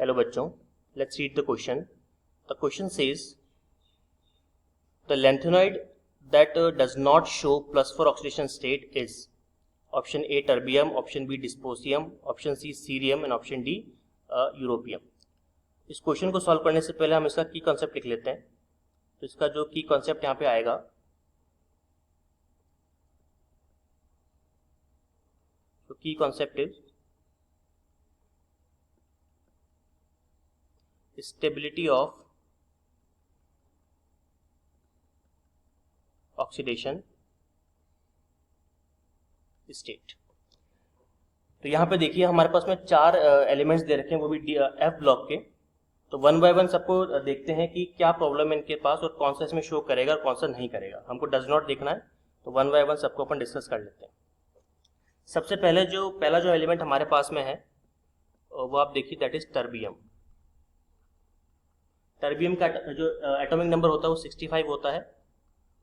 Hello बच्चों, let's read the question. The question says the lanthanoid that does not show +4 oxidation state is option A terbium, option B dysprosium, option C cerium and option D europium. इस question को solve करने से पहले हम इसका की concept लिख लेते हैं. तो इसका जो की कॉन्सेप्ट यहाँ पे आएगा, तो की concept is stability of oxidation state. तो यहाँ पे देखिए हमारे पास में 4 एलिमेंट्स दे रखे हैं, वो भी एफ ब्लॉक के. तो वन बाय वन सबको देखते हैं कि क्या प्रॉब्लम है इनके पास और कौन सा इसमें शो करेगा और कौन सा नहीं करेगा. हमको डज नॉट देखना है, तो वन बाय वन सबको अपन डिस्कस कर लेते हैं. सबसे पहले पहला जो एलिमेंट हमारे पास में है वो आप देखिए, दैट इज टर्बियम. टर्बियम का जो एटॉमिक नंबर होता है वो 65 होता है.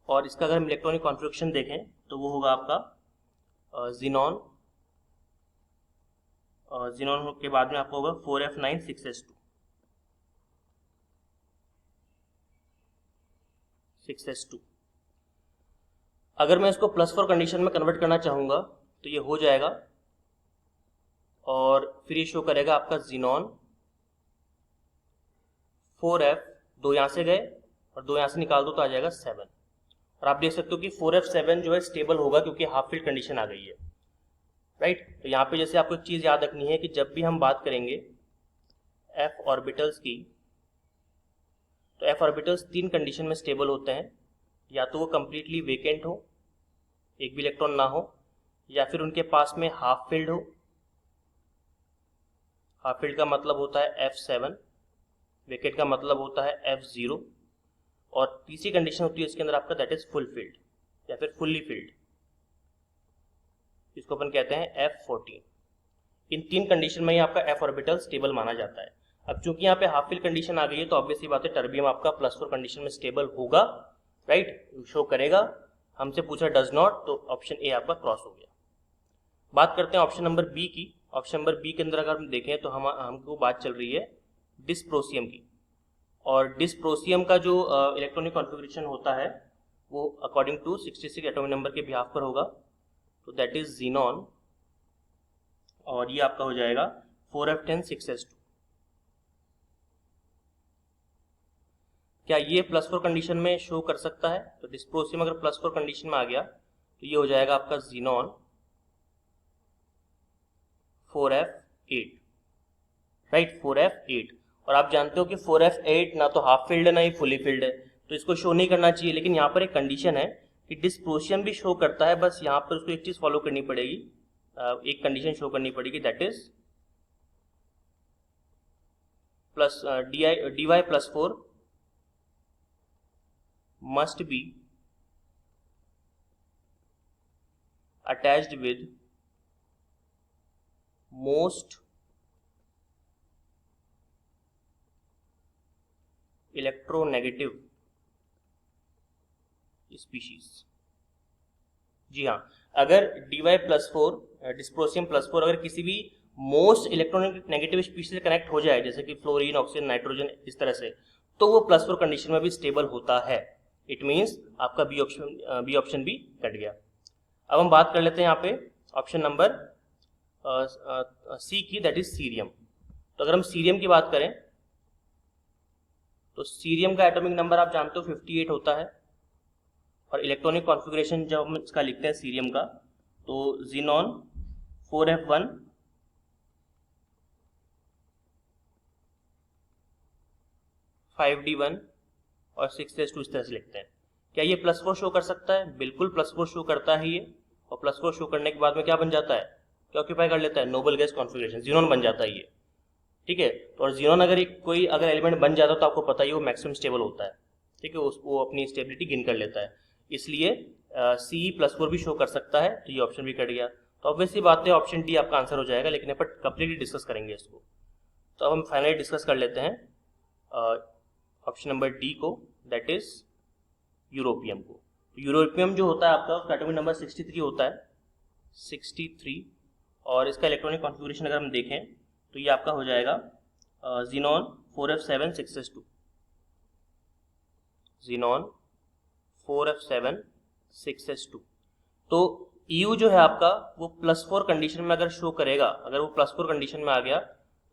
और इसका अगर हम इलेक्ट्रॉनिक कॉन्फ़िगरेशन देखें तो वो होगा आपका जिनॉन. जिनॉन के बाद में आपको होगा 4f9 6s2. 6s2 अगर मैं इसको +4 कंडीशन में कन्वर्ट करना चाहूँगा तो ये हो जाएगा और फिर ये शो करेगा आपका जिनॉन 4f, 2 यहाँ से गए और 2 यहाँ से निकाल दो तो आ जाएगा 7. और आप देख सकते हो कि 4f7 जो है स्टेबल होगा क्योंकि हाफ फील्ड कंडीशन आ गई है, राइट. तो यहाँ पे जैसे आपको एक चीज़ याद रखनी है कि जब भी हम बात करेंगे f ऑर्बिटल्स की, तो f ऑर्बिटल्स 3 कंडीशन में स्टेबल होते हैं. या तो वो कंप्लीटली वेकेंट हो, एक भी इलेक्ट्रॉन ना हो, या फिर उनके पास में हाफ फील्ड हो. हाफ फील्ड का मतलब होता है f7, वेकेट का मतलब होता है f0, और तीसरी कंडीशन होती है इसके अंदर आपका, दैट इज फुल फील्ड या फिर फुल्ली फील्ड. इसको अपन कहते हैं f14. इन 3 कंडीशन में ही आपका f ऑर्बिटल स्टेबल माना जाता है. अब चूंकि यहाँ पे हाफ फील्ड कंडीशन आ गई है तो ऑब्वियसली बात है टर्बियम आपका +4 कंडीशन में स्टेबल होगा, राइट, शो करेगा. हमसे पूछा डज नॉट, तो ऑप्शन ए आपका क्रॉस हो गया. बात करते हैं ऑप्शन नंबर बी की. ऑप्शन नंबर बी के अंदर अगर हम देखें तो हमको बात चल रही है डिस्प्रोसियम की. और डिस्प्रोसियम का जो इलेक्ट्रॉनिक कॉन्फ़िगरेशन होता है वो अकॉर्डिंग टू 66 एटॉमिक नंबर के बिहाफ पर होगा. तो दैट इज जिनॉन, और ये आपका हो जाएगा 4f10 6s2. क्या ये +4 कंडीशन में शो कर सकता है? तो डिस्प्रोसियम अगर +4 कंडीशन में आ गया तो ये हो जाएगा आपका जिनॉन 4f8, राइट, 4f8. और आप जानते हो कि 4f8 ना तो हाफ फील्ड है ना ही फुली फील्ड है, तो इसको शो नहीं करना चाहिए. लेकिन यहाँ पर एक कंडीशन है कि डिस्प्रोसियम भी शो करता है, बस यहाँ पर उसको एक चीज फॉलो करनी पड़ेगी, एक कंडीशन शो करनी पड़ेगी, that is dy+4 must be attached with most electronegative species. जी हाँ, अगर dy+4 डिस्प्रोसियम +4 अगर किसी भी मोस्ट इलेक्ट्रोनेगेटिव स्पीशीज से कनेक्ट हो जाए, जैसे कि फ्लोरीन, ऑक्सीजन, नाइट्रोजन, इस तरह से, तो वो +4 कंडीशन में भी स्टेबल होता है. इट मीन्स आपका बी ऑप्शन भी कट गया. अब हम बात कर लेते हैं यहाँ पे ऑप्शन नंबर सी की, दैट इज सीरियम. तो अगर हम सीरियम की बात करें तो सीरियम का एटॉमिक नंबर आप जानते हो 58 होता है. और इलेक्ट्रॉनिक कॉन्फ़िगरेशन जब हम इसका लिखते हैं सीरियम का, तो जिनॉन 4f1 5d1 और 6s2 इस तरह से लिखते हैं. क्या ये +4 शो कर सकता है? बिल्कुल +4 शो करता है ये. और +4 शो करने के बाद में क्या बन जाता है, क्या ऑक्यूपाई कर लेता है, नोबल गैस कॉन्फ़िगरेशन, जिनॉन बन जाता है ये, ठीक है. और जिनॉन अगर कोई एलिमेंट बन जाता है तो आपको पता ही वो मैक्सिमम स्टेबल होता है, ठीक है, वो अपनी स्टेबिलिटी गेन कर लेता है. इसलिए सी +4 भी शो कर सकता है, तो ये ऑप्शन भी कट गया. तो ऑब्वियसली बात है ऑप्शन डी आपका आंसर हो जाएगा, लेकिन अपन कंप्लीटली डिस्कस करेंगे इसको. तो अब हम फाइनली डिस्कस कर लेते हैं ऑप्शन नंबर डी को, दैट इज यूरोपियम को. यूरोपियम जो होता है आपका उसका एटॉमिक नंबर 63 होता है, 63. और इसका इलेक्ट्रॉनिक कॉन्फ़िगरेशन अगर हम देखें तो ये आपका हो जाएगा Xenon 4f7 6s2, Xenon 4f7 6s2। तो EU जो है आपका वो +4 कंडीशन में अगर शो करेगा, अगर वो +4 कंडीशन में आ गया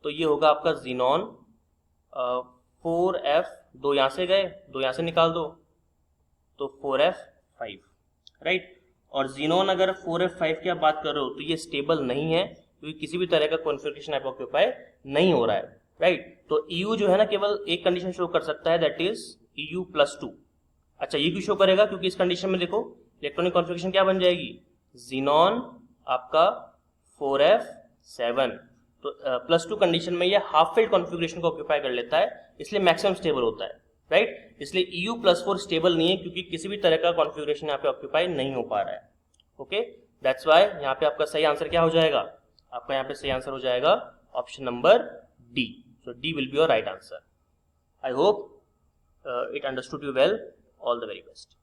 तो ये होगा आपका Xenon 4f, 2 यहाँ से गए, 2 यहाँ से निकाल दो तो 4f5, राइट। और Xenon अगर 4f5 की आप बात कर रहे हो तो ये स्टेबल नहीं है क्योंकि किसी भी तरह का कॉन्फ़िगरेशन आप ऑक्यूपाई नहीं हो रहा है, राइट। तो EU जो है ना केवल एक कंडीशन शो कर सकता है, दैट इज EU+2। अच्छा, ये क्यों शो करेगा? क्योंकि इस कंडीशन में देखो इलेक्ट्रॉनिक कॉन्फ़िगरेशन क्या बन जाएगी, Xenon आपका 4f7। तो +2 कंडीशन में ये हाफ फिल्ड कॉन्फ़िगरेशन को ऑक्यूपाई कर लेता है, इसलिए मैक्सिमम स्टेबल होता है, राइट। इसलिए EU+4 स्टेबल नहीं है क्योंकि किसी भी तरह का कॉन्फ़िगरेशन यहाँ पे ऑक्यूपाई नहीं हो पा रहा है। ओके, दैट्स वाई यहाँ पे आपका सही आंसर क्या हो जाएगा, आपका यहाँ पे सही आंसर हो जाएगा option number D. So D will be your right answer. I hope it understood you well. All the very best.